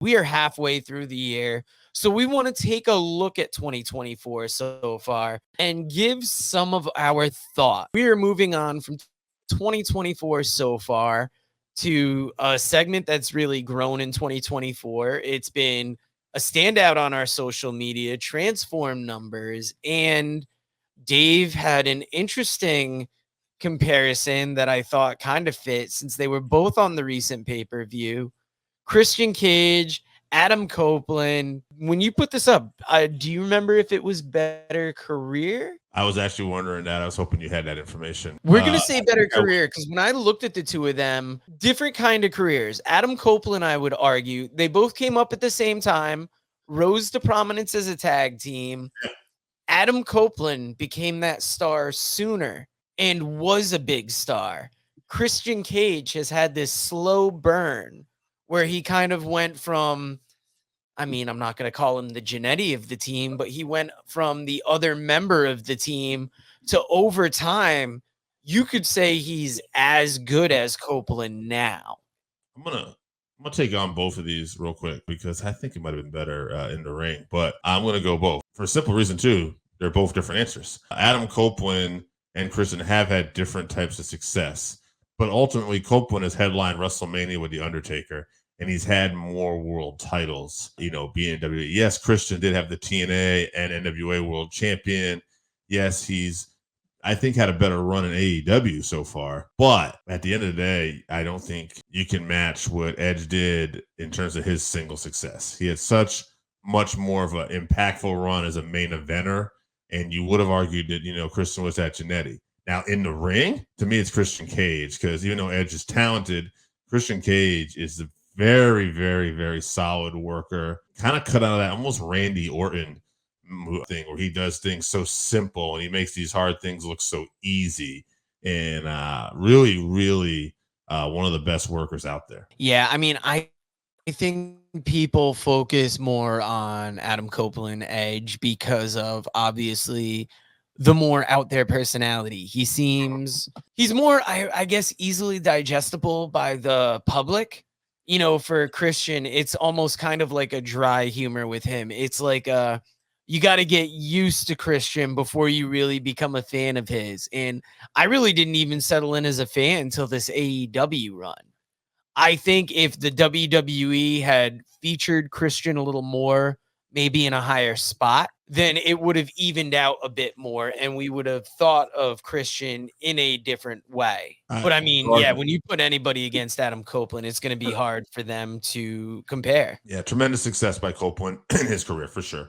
We are halfway through the year. So we want to take a look at 2024 so far and give some of our thought. We are moving on from 2024 so far to a segment that's really grown in 2024. It's been a standout on our social media, transform numbers, and Dave had an interesting comparison that I thought kind of fit since they were both on the recent pay-per-view. Christian Cage, Adam Copeland. When you put this up, do you remember if it was better career? I was actually wondering that. I was hoping you had that information. We're going to say better career because when I looked at the two of them, different kind of careers. Adam Copeland, I would argue, they both came up at the same time, rose to prominence as a tag team. Adam Copeland became that star sooner and was a big star. Christian Cage has had this slow burn where he kind of went from, I mean, I'm not going to call him the Jannetty of the team, but he went from the other member of the team to over time, you could say he's as good as Copeland now. I'm gonna take on both of these real quick because I think it might have been better in the ring, but I'm gonna go both for a simple reason too. They're both different answers. Adam Copeland and Christian have had different types of success, but ultimately Copeland has headlined WrestleMania with The Undertaker, and he's had more world titles, being WWE. Yes, Christian did have the TNA and NWA World Champion. Yes, he's, I think, had a better run in AEW so far. But at the end of the day, I don't think you can match what Edge did in terms of his single success. He had such much more of an impactful run as a main eventer, and you would have argued that, Christian was that Jannetty. Now, in the ring, to me, it's Christian Cage, because even though Edge is talented, Christian Cage is a very, very, very solid worker. Kind of cut out of that almost Randy Orton thing where he does things so simple and he makes these hard things look so easy, and really, really one of the best workers out there. Yeah, I mean, I think people focus more on Adam Copeland Edge because of obviously the more out there personality. He's more, I guess, easily digestible by the public. For Christian, it's almost kind of like a dry humor with him. It's like you got to get used to Christian before you really become a fan of his. And I really didn't even settle in as a fan until this AEW run. I think if the WWE had featured Christian a little more, maybe in a higher spot, then it would have evened out a bit more and we would have thought of Christian in a different way. But I mean, yeah, when you put anybody against Adam Copeland, it's going to be hard for them to compare. Yeah, tremendous success by Copeland in his career for sure.